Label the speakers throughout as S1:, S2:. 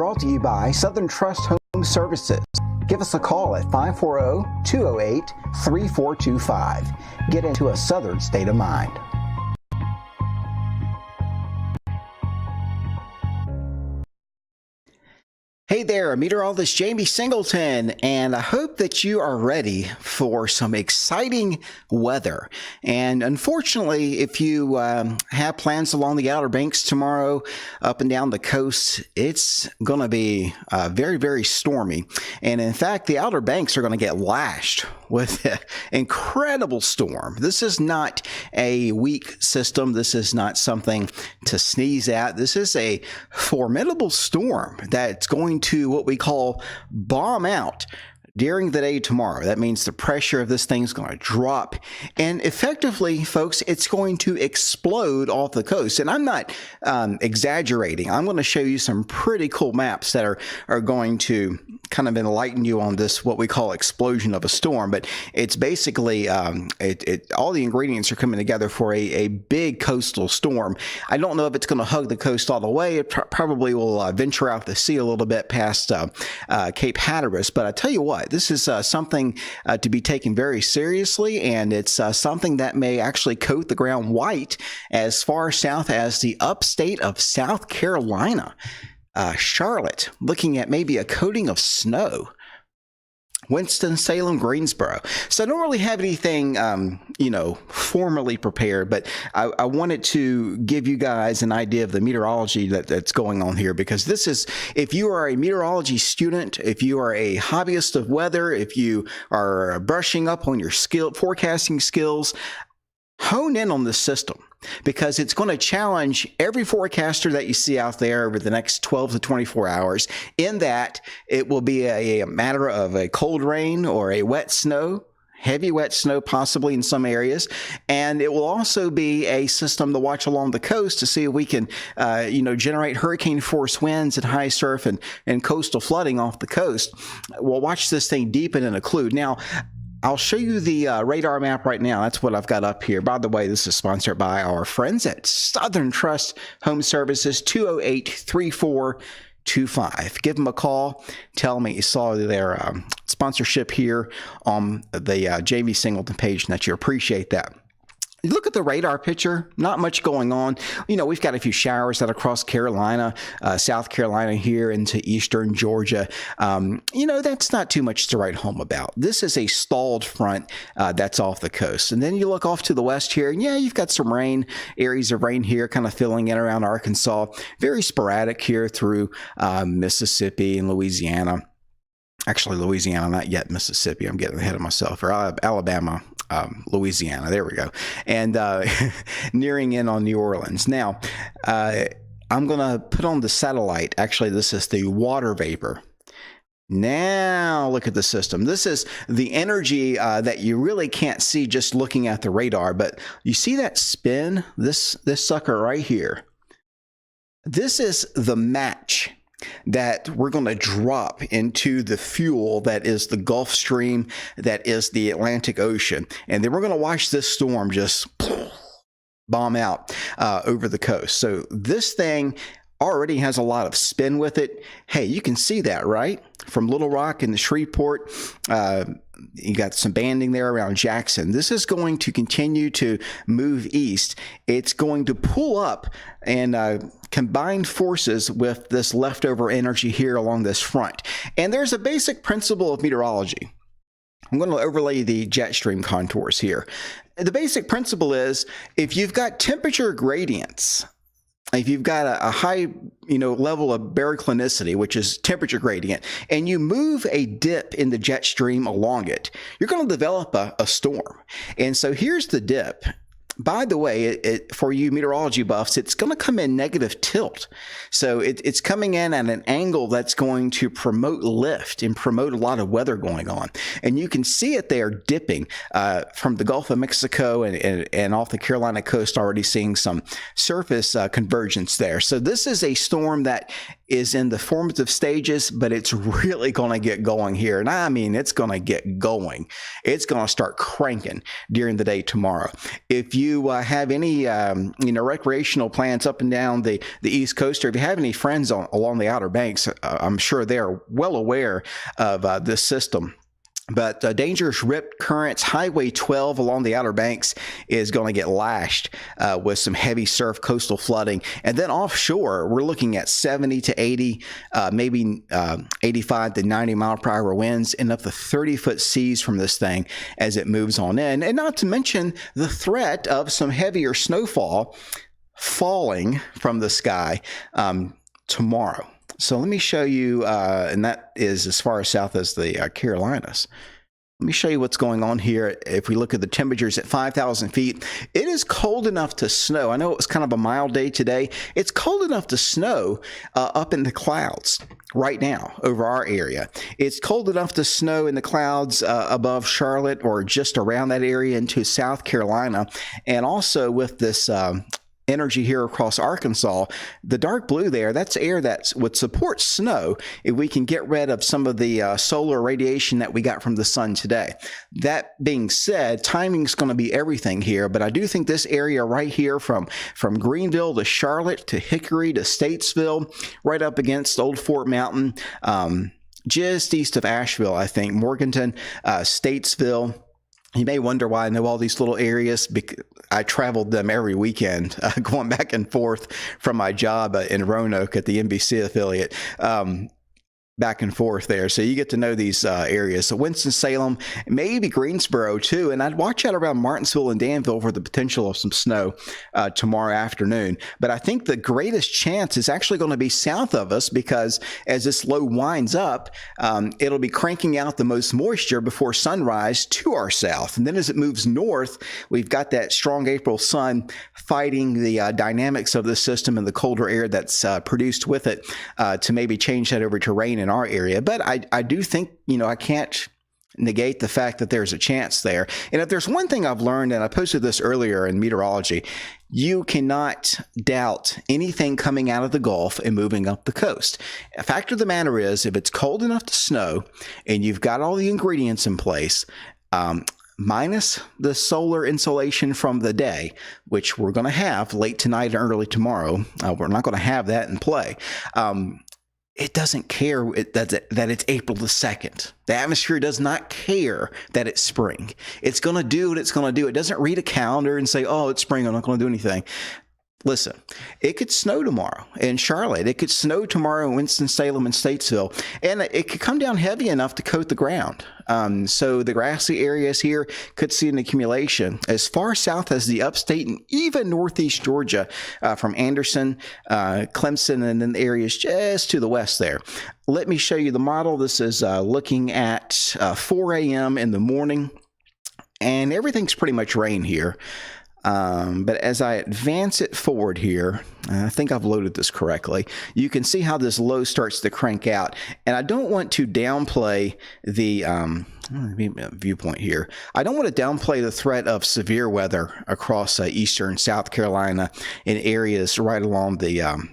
S1: brought to you by Southern Trust Home Services. Give us a call at 540-208-3425. Get into a Southern state of mind. Hey there, meteorologist Jamey Singleton, and I hope that you are ready for some exciting weather. And unfortunately, if you have plans along the Outer Banks tomorrow, up and down the coast, it's going to be very, very stormy. And in fact, the Outer Banks are going to get lashed with an incredible storm. This is not a weak system. This is not something to sneeze at. This is a formidable storm that's going to what we call bomb out during the day tomorrow. That means the pressure of this thing is going to drop, and effectively, folks, it's going to explode off the coast. And I'm not exaggerating. I'm going to show you some pretty cool maps that are going to kind of enlighten you on this, what we call explosion of a storm. But it's basically all the ingredients are coming together for a big coastal storm. I don't know if it's going to hug the coast all the way. It probably will venture out to sea a little bit past Cape Hatteras. But I tell you what, this is something to be taken very seriously, and it's something that may actually coat the ground white as far south as the upstate of South Carolina. Charlotte, looking at maybe a coating of snow. Winston-Salem, Greensboro. So I don't really have anything, formally prepared, but I wanted to give you guys an idea of the meteorology that's going on here, because this is, if you are a meteorology student, if you are a hobbyist of weather, if you are brushing up on your forecasting skills, hone in on this system, because it's going to challenge every forecaster that you see out there over the next 12 to 24 hours, in that it will be a matter of a cold rain or a wet snow, heavy wet snow possibly in some areas, and it will also be a system to watch along the coast to see if we can generate hurricane force winds and high surf and coastal flooding off the coast. We'll watch this thing deepen and occlude. Now, I'll show you the radar map right now. That's what I've got up here. By the way, this is sponsored by our friends at Southern Trust Home Services, 208-3425. Give them a call. Tell them you saw their sponsorship here on the Jamey Singleton page and that you appreciate that. Look at the radar picture, not much going on. We've got a few showers out across Carolina, South Carolina here into eastern Georgia. That's not too much to write home about. This is a stalled front that's off the coast. And then you look off to the west here, and yeah, you've got some rain, areas of rain here kind of filling in around Arkansas. Very sporadic here through Mississippi and Louisiana. Actually, Louisiana, not yet Mississippi. I'm getting ahead of myself. Or Alabama, Louisiana. There we go. And nearing in on New Orleans. Now, I'm going to put on the satellite. Actually, this is the water vapor. Now, look at the system. This is the energy that you really can't see just looking at the radar. But you see that spin? This sucker right here. This is the match that we're going to drop into the fuel that is the Gulf Stream, that is the Atlantic Ocean. And then we're going to watch this storm just bomb out over the coast. So this thing already has a lot of spin with it. Hey, you can see that, right? From Little Rock and the Shreveport, you got some banding there around Jackson. This is going to continue to move east. It's going to pull up and combine forces with this leftover energy here along this front. And there's a basic principle of meteorology. I'm going to overlay the jet stream contours here. The basic principle is, if you've got temperature gradients, if you've got a high, level of baroclinicity, which is temperature gradient, and you move a dip in the jet stream along it, you're going to develop a storm. And so here's the dip. By the way, for you meteorology buffs, it's going to come in negative tilt. So it's coming in at an angle that's going to promote lift and promote a lot of weather going on. And you can see it there dipping from the Gulf of Mexico and off the Carolina coast, already seeing some surface convergence there. So this is a storm that is in the formative stages, but it's really going to get going here. And I mean, it's going to get going. It's going to start cranking during the day tomorrow. If you have any, recreational plans up and down the East Coast, or if you have any friends along the Outer Banks, I'm sure they're well aware of this system. But dangerous rip currents. Highway 12 along the Outer Banks is going to get lashed with some heavy surf, coastal flooding. And then offshore, we're looking at 70 to 80, maybe 85 to 90 mile per hour winds, and up to 30-foot seas from this thing as it moves on in. And not to mention the threat of some heavier snowfall falling from the sky tomorrow. So let me show you, and that is as far south as the Carolinas. Let me show you what's going on here. If we look at the temperatures at 5,000 feet, it is cold enough to snow. I know it was kind of a mild day today. It's cold enough to snow up in the clouds right now over our area. It's cold enough to snow in the clouds above Charlotte or just around that area into South Carolina. And also with this energy here across Arkansas, the dark blue there, that's air that would support snow if we can get rid of some of the solar radiation that we got from the sun today. That being said, timing is going to be everything here, but I do think this area right here from Greenville to Charlotte to Hickory to Statesville, right up against Old Fort Mountain, just east of Asheville, I think, Morganton, Statesville. You may wonder why I know all these little areas. I traveled them every weekend, going back and forth from my job in Roanoke at the NBC affiliate. Back and forth there. So you get to know these areas. So Winston-Salem, maybe Greensboro too. And I'd watch out around Martinsville and Danville for the potential of some snow tomorrow afternoon. But I think the greatest chance is actually going to be south of us, because as this low winds up, it'll be cranking out the most moisture before sunrise to our south. And then as it moves north, we've got that strong April sun fighting the dynamics of the system and the colder air that's produced with it to maybe change that over to rain in our area. But I do think, I can't negate the fact that there's a chance there. And if there's one thing I've learned, and I posted this earlier in meteorology, you cannot doubt anything coming out of the Gulf and moving up the coast. The fact of the matter is, if it's cold enough to snow and you've got all the ingredients in place, minus the solar insolation from the day, which we're going to have late tonight and early tomorrow, we're not going to have that in play. It doesn't care that it's April the 2nd. The atmosphere does not care that it's spring. It's going to do what it's going to do. It doesn't read a calendar and say, oh, it's spring, I'm not going to do anything. Listen, it could snow tomorrow in Charlotte. It could snow tomorrow in Winston-Salem and Statesville. And it could come down heavy enough to coat the ground. So the grassy areas here could see an accumulation as far south as the upstate and even northeast Georgia, from Anderson, Clemson, and then the areas just to the west there. Let me show you the model. This is looking at 4 a.m. in the morning, and everything's pretty much rain here. But as I advance it forward here, I think I've loaded this correctly, you can see how this low starts to crank out. And I don't want to downplay the viewpoint here. I don't want to downplay the threat of severe weather across eastern South Carolina in areas right along the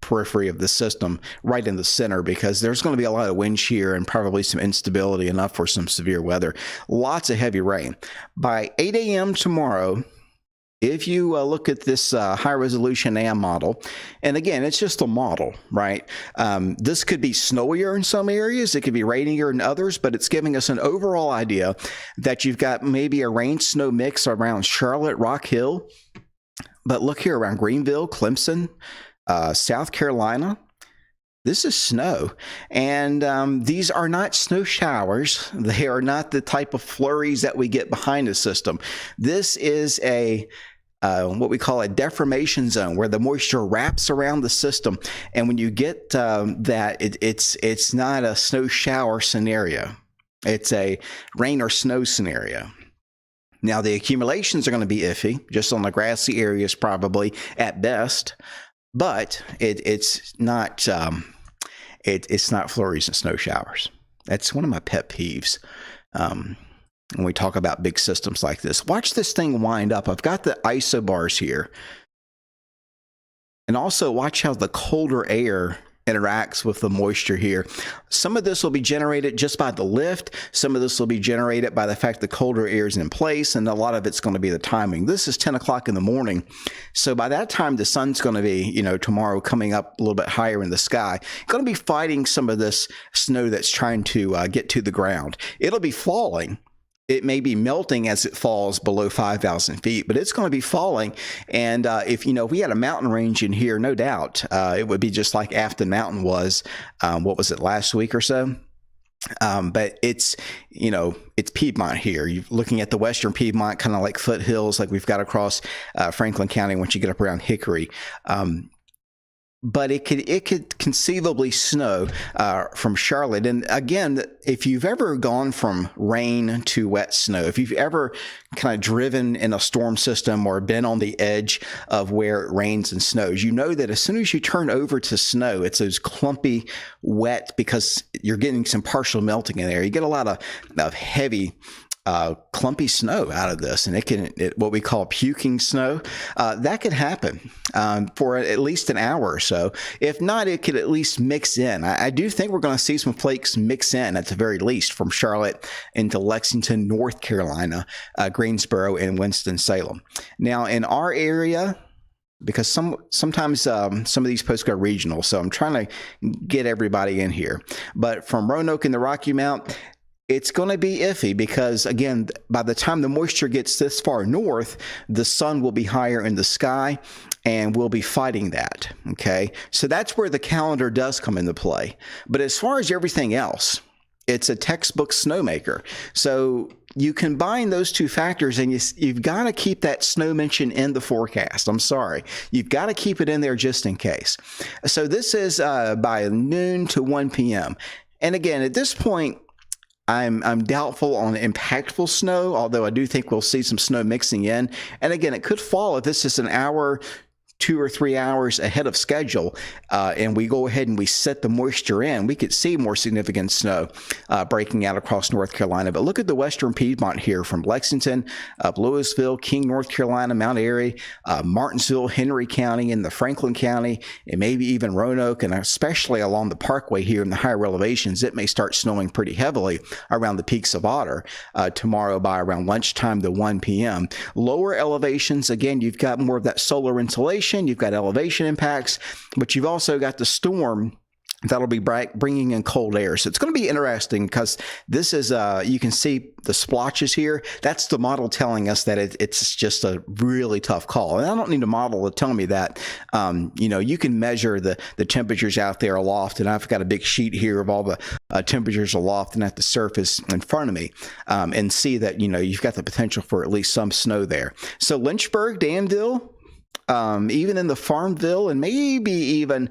S1: periphery of the system, right in the center, because there's going to be a lot of wind shear and probably some instability, enough for some severe weather. Lots of heavy rain. By 8 a.m. tomorrow, if you look at this high-resolution AM model, and again, it's just a model, right? This could be snowier in some areas. It could be rainier in others, but it's giving us an overall idea that you've got maybe a rain-snow mix around Charlotte, Rock Hill. But look here around Greenville, Clemson, South Carolina. This is snow, and these are not snow showers. They are not the type of flurries that we get behind the system. This is a what we call a deformation zone, where the moisture wraps around the system, and when you get that, it's not a snow shower scenario. It's a rain or snow scenario. Now, the accumulations are going to be iffy, just on the grassy areas probably at best. But it's not flurries and snow showers. That's one of my pet peeves when we talk about big systems like this. Watch this thing wind up. I've got the isobars here. And also watch how the colder air interacts with the moisture here. Some of this will be generated just by the lift. Some of this will be generated by the fact the colder air is in place, and a lot of it's going to be the timing. This is 10 o'clock in the morning. So by that time, the sun's going to be, tomorrow coming up a little bit higher in the sky. Going to be fighting some of this snow that's trying to get to the ground. It'll be falling. It may be melting as it falls below 5,000 feet, but it's going to be falling. And if we had a mountain range in here, no doubt, it would be just like Afton Mountain was, what was it, last week or so? But it's Piedmont here. You're looking at the western Piedmont, kind of like foothills like we've got across Franklin County once you get up around Hickory. But it could conceivably snow from Charlotte. And again, if you've ever gone from rain to wet snow, if you've ever kind of driven in a storm system or been on the edge of where it rains and snows, you know that as soon as you turn over to snow, it's those clumpy, wet, because you're getting some partial melting in there. You get a lot of heavy clumpy snow out of this, and what we call puking snow. That could happen for at least an hour or so. If not, it could at least mix in. I do think we're going to see some flakes mix in at the very least from Charlotte into Lexington, North Carolina, Greensboro, and Winston-Salem. Now, in our area, because sometimes some of these posts go regional, so I'm trying to get everybody in here. But from Roanoke and the Rocky Mount, it's going to be iffy because, again, by the time the moisture gets this far north, the sun will be higher in the sky, and we'll be fighting that, okay? So that's where the calendar does come into play. But as far as everything else, it's a textbook snowmaker. So you combine those two factors, and you've got to keep that snow mention in the forecast. I'm sorry. You've got to keep it in there just in case. So this is by noon to 1 p.m. And again, at this point, I'm doubtful on impactful snow, although I do think we'll see some snow mixing in. And again, it could fall if this is an hour, 2 or 3 hours ahead of schedule, and we go ahead and we set the moisture in. We could see more significant snow breaking out across North Carolina. But look at the western Piedmont here from Lexington, Louisville, King, North Carolina, Mount Airy, Martinsville, Henry County, and the Franklin County, and maybe even Roanoke, and especially along the parkway here in the higher elevations. It may start snowing pretty heavily around the peaks of Otter tomorrow by around lunchtime to 1 p.m. Lower elevations, again, you've got more of that solar insulation. You've got elevation impacts, but you've also got the storm that'll be bringing in cold air. So it's going to be interesting because this is, you can see the splotches here. That's the model telling us that it's just a really tough call. And I don't need a model to tell me that. You can measure the temperatures out there aloft, and I've got a big sheet here of all the temperatures aloft and at the surface in front of me, and see that, you've got the potential for at least some snow there. So Lynchburg, Danville, even in the Farmville, and maybe even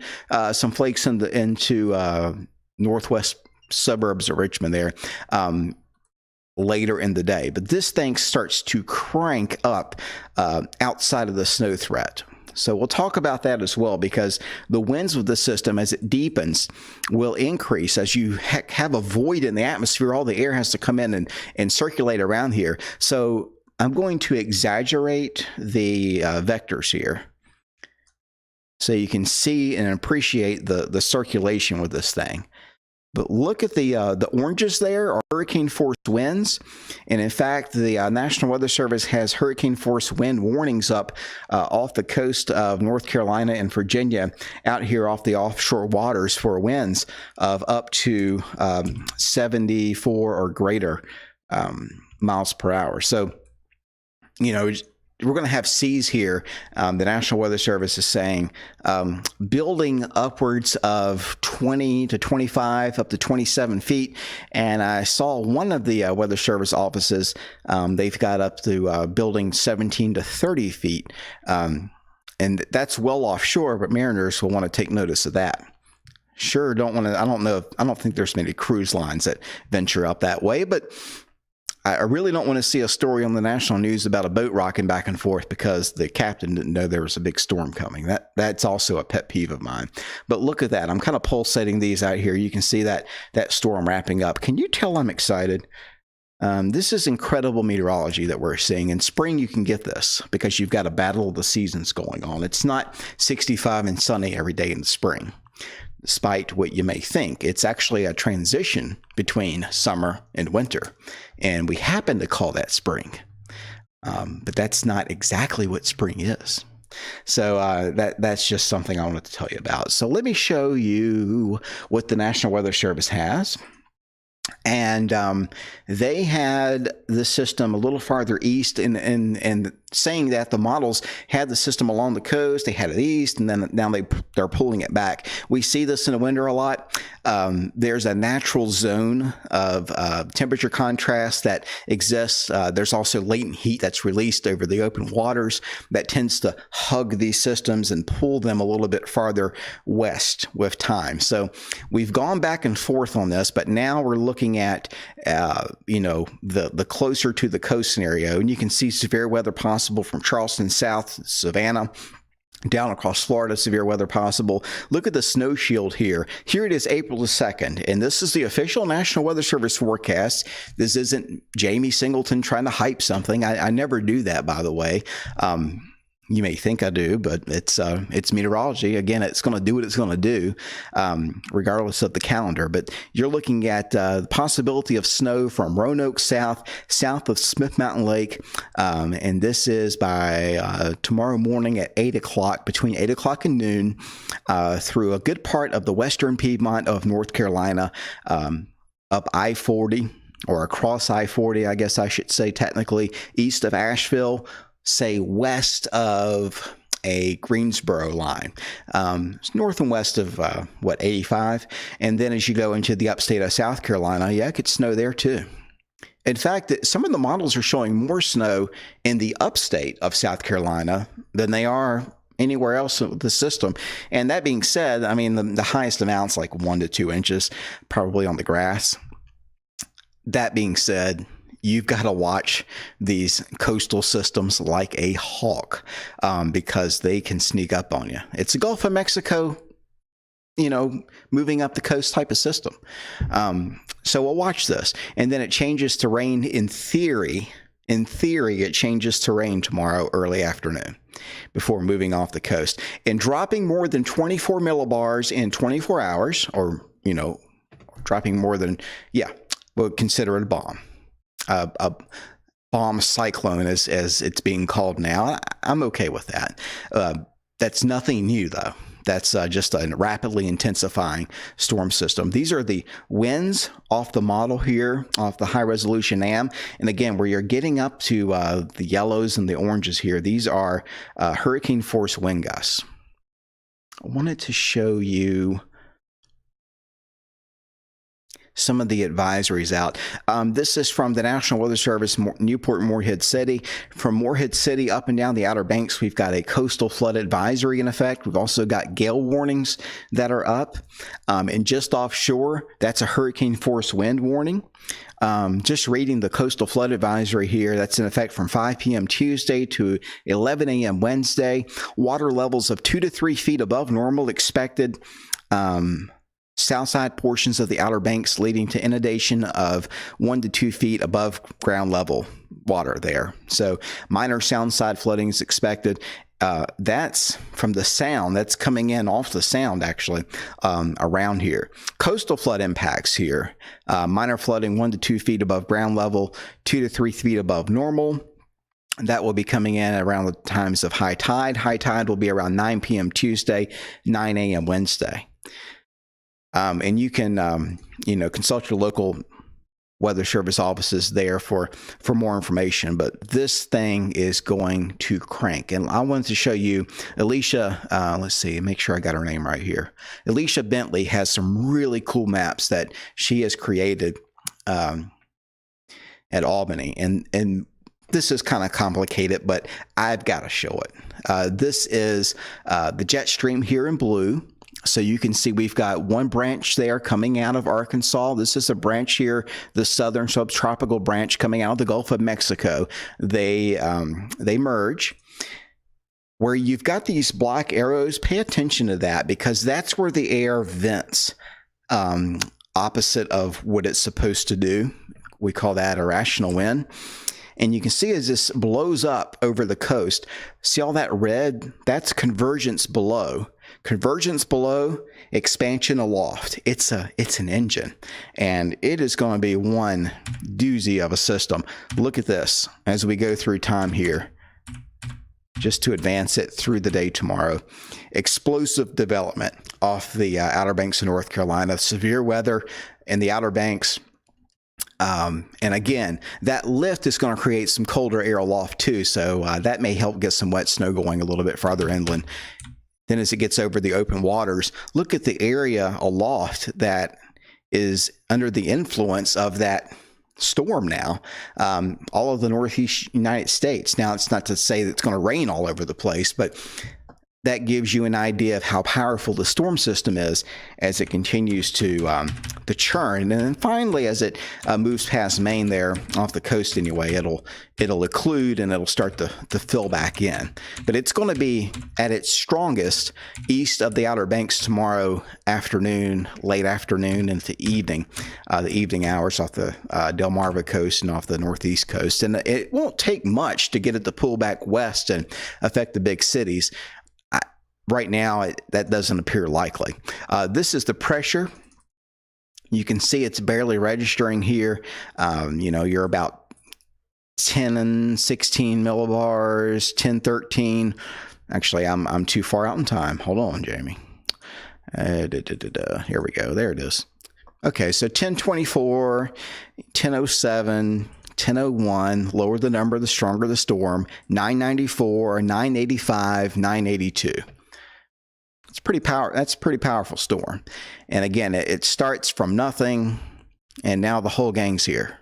S1: some flakes into northwest suburbs of Richmond there later in the day. But this thing starts to crank up outside of the snow threat. So we'll talk about that as well, because the winds with the system, as it deepens, will increase. As you have a void in the atmosphere, all the air has to come in and circulate around here. So I'm going to exaggerate the vectors here so you can see and appreciate the circulation with this thing. But look at the oranges there are hurricane force winds. And in fact, the National Weather Service has hurricane force wind warnings up off the coast of North Carolina and Virginia, out here off the offshore waters, for winds of up to 74 or greater miles per hour. So, we're going to have seas here. The National Weather Service is saying building upwards of 20 to 25, up to 27 feet. And I saw one of the Weather Service offices, they've got up to building 17 to 30 feet. And that's well offshore, but mariners will want to take notice of that. Sure, I don't think there's many cruise lines that venture up that way, but I really don't want to see a story on the national news about a boat rocking back and forth because the captain didn't know there was a big storm coming. That's also a pet peeve of mine. But look at that. I'm kind of pulsating these out here. You can see that storm wrapping up. Can you tell I'm excited? This is incredible meteorology that we're seeing. In spring, you can get this because you've got a battle of the seasons going on. It's not 65 and sunny every day in the spring. despite what you may think. It's actually a transition between summer and winter, and we happen to call that spring. But that's not exactly what spring is. So that's just something I wanted to tell you about. So let me show you what the National Weather Service has. And they had the system a little farther east, and saying that the models had the system along the coast, they had it east, and then now they're pulling it back. We see this in the winter a lot. There's a natural zone of temperature contrast that exists. There's also latent heat that's released over the open waters that tends to hug these systems and pull them a little bit farther west with time. So we've gone back and forth on this, but now we're looking at the closer to the coast scenario, and you can see severe weather possible from Charleston south, Savannah, down across Florida, severe weather possible. Look at the snow shield here. Here it is, April the 2nd, and this is the official National Weather Service forecast. This isn't Jamey Singleton trying to hype something. I never do that, by the way. You may think I do, but it's meteorology. Again, it's going to do what it's going to do, regardless of the calendar. But you're looking at the possibility of snow from Roanoke south of Smith Mountain Lake, and this is by tomorrow morning at 8 o'clock, between 8 o'clock and noon, through a good part of the western Piedmont of North Carolina, up I-40, or across I-40, I guess I should say technically, east of Asheville, say west of a Greensboro line. It's north and west of 85, and then as you go into the upstate of South Carolina, yeah, it could snow there too. In fact, some of the models are showing more snow in the upstate of South Carolina than they are anywhere else in the system. And that being said, I mean, the highest amount's like 1 to 2 inches, probably on the grass. That being said, you've got to watch these coastal systems like a hawk, because they can sneak up on you. It's a Gulf of Mexico, moving up the coast type of system. So we'll watch this. And then it changes to rain in theory. In theory, it changes to rain tomorrow early afternoon before moving off the coast. And dropping more than 24 millibars in 24 hours, or, dropping more than, we'll consider it a bomb. A bomb cyclone, as it's being called now. I'm okay with that. That's nothing new, though. That's just a rapidly intensifying storm system. These are the winds off the model here, off the high-resolution AM. And again, where you're getting up to the yellows and the oranges here, these are hurricane-force wind gusts. I wanted to show you some of the advisories out. This is from the National Weather Service, Newport and Morehead City. From Morehead City up and down the Outer Banks, we've got a coastal flood advisory in effect. We've also got gale warnings that are up. And just offshore, that's a hurricane force wind warning. Just reading the coastal flood advisory here, that's in effect from 5 p.m. Tuesday to 11 a.m. Wednesday. Water levels of 2 to 3 feet above normal expected. Southside portions of the Outer Banks leading to inundation of 1 to 2 feet above ground level water there. So minor Soundside flooding is expected. That's from the sound that's coming in off the sound, actually, around here. Coastal flood impacts here. Minor flooding 1 to 2 feet above ground level, 2 to 3 feet above normal. That will be coming in around the times of high tide. High tide will be around 9 p.m. Tuesday, 9 a.m. Wednesday. And you can, consult your local weather service offices there for more information. But this thing is going to crank. And I wanted to show you Alicia, let's see, make sure I got her name right here. Alicia Bentley has some really cool maps that she has created at Albany. And this is kind of complicated, but I've got to show it. This is the jet stream here in blue. So you can see we've got one branch there coming out of Arkansas. This is a branch here, the southern subtropical branch coming out of the Gulf of Mexico. They merge. Where you've got these black arrows, pay attention to that, because that's where the air vents opposite of what it's supposed to do. We call that irrational wind. And you can see as this blows up over the coast, see all that red? That's convergence below. Convergence below, expansion aloft. It's an engine, and it is going to be one doozy of a system. Look at this as we go through time here, just to advance it through the day tomorrow. Explosive development off the Outer Banks of North Carolina. Severe weather in the Outer Banks. And again, that lift is going to create some colder air aloft too, so that may help get some wet snow going a little bit farther inland. Then as it gets over the open waters, look at the area aloft that is under the influence of that storm now, all of the northeast United States. Now, it's not to say that it's going to rain all over the place, but that gives you an idea of how powerful the storm system is as it continues to churn. And then finally, as it moves past Maine there, off the coast anyway, it'll occlude and it'll start to fill back in. But it's going to be at its strongest east of the Outer Banks tomorrow afternoon, late afternoon into evening, the evening hours off the Delmarva coast and off the northeast coast. And it won't take much to get it to pull back west and affect the big cities. Right now, that doesn't appear likely. This is the pressure. You can see it's barely registering here. You're about 10 and 16 millibars, 10, 13. Actually, I'm too far out in time. Hold on, Jamie. Here we go. There it is. Okay, so 1024, 1007, 1001, lower the number, the stronger the storm, 994, 985, 982. That's a pretty powerful storm. And again, it starts from nothing, and now the whole gang's here.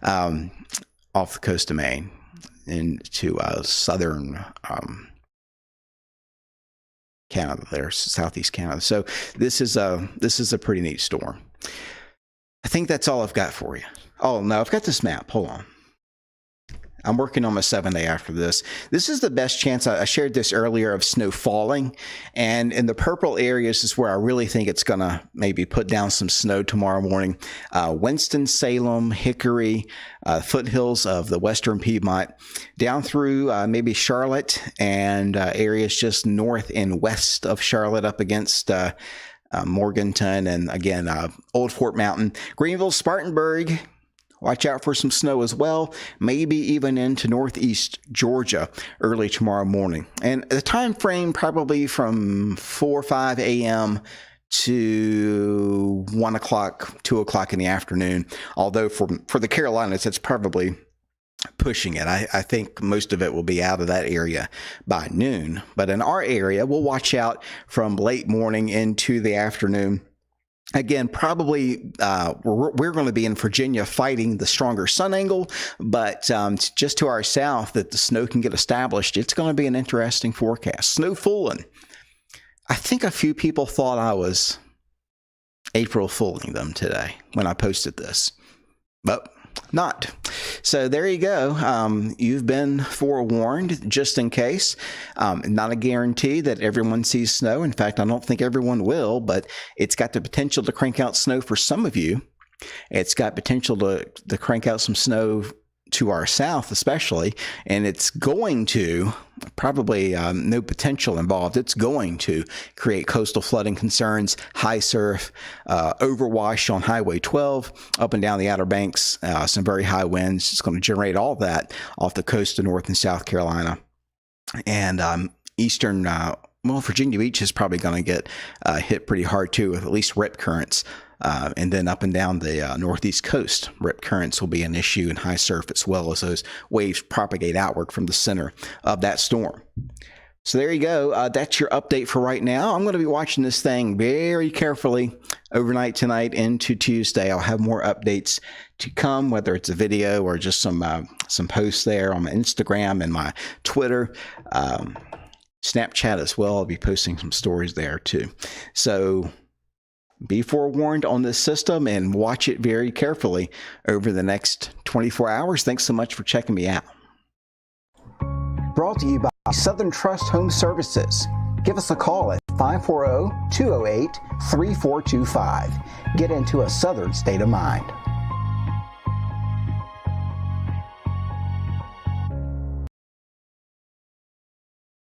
S1: Off the coast of Maine into southern Canada there, southeast Canada. So this is a pretty neat storm. I think that's all I've got for you. Oh no, I've got this map. Hold on. I'm working on my 7-day after this. This is the best chance. I shared this earlier of snow falling, and in the purple areas is where I really think it's going to maybe put down some snow tomorrow morning. Winston-Salem, Hickory, foothills of the western Piedmont, down through maybe Charlotte and areas just north and west of Charlotte up against Morganton, and again, Old Fort Mountain, Greenville, Spartanburg. Watch out for some snow as well, maybe even into northeast Georgia early tomorrow morning. And the time frame probably from 4 or 5 a.m. to 1 o'clock, 2 o'clock in the afternoon. Although for the Carolinas, it's probably pushing it. I think most of it will be out of that area by noon. But in our area, we'll watch out from late morning into the afternoon. Again, probably we're going to be in Virginia fighting the stronger sun angle, but just to our south that the snow can get established, it's going to be an interesting forecast. Snow fooling. I think a few people thought I was April fooling them today when I posted this, but not. So there you go. You've been forewarned just in case. Not a guarantee that everyone sees snow. In fact, I don't think everyone will, but it's got the potential to crank out snow for some of you. It's got potential to crank out some snow to our south especially, and it's going to probably no potential involved. It's going to create coastal flooding concerns, high surf, overwash on Highway 12 up and down the Outer Banks, some very high winds. It's going to generate all that off the coast of North and South Carolina, and eastern Virginia Beach is probably going to get hit pretty hard too, with at least rip currents. And then up and down the northeast coast, rip currents will be an issue in high surf, as well as those waves propagate outward from the center of that storm. So there you go. That's your update for right now. I'm going to be watching this thing very carefully overnight tonight into Tuesday. I'll have more updates to come, whether it's a video or just some posts there on my Instagram and my Twitter. Snapchat as well. I'll be posting some stories there too. So be forewarned on this system and watch it very carefully over the next 24 hours. Thanks so much for checking me out. Brought to you by Southern Trust Home Services. Give us a call at 540-208-3425. Get into a Southern state of mind.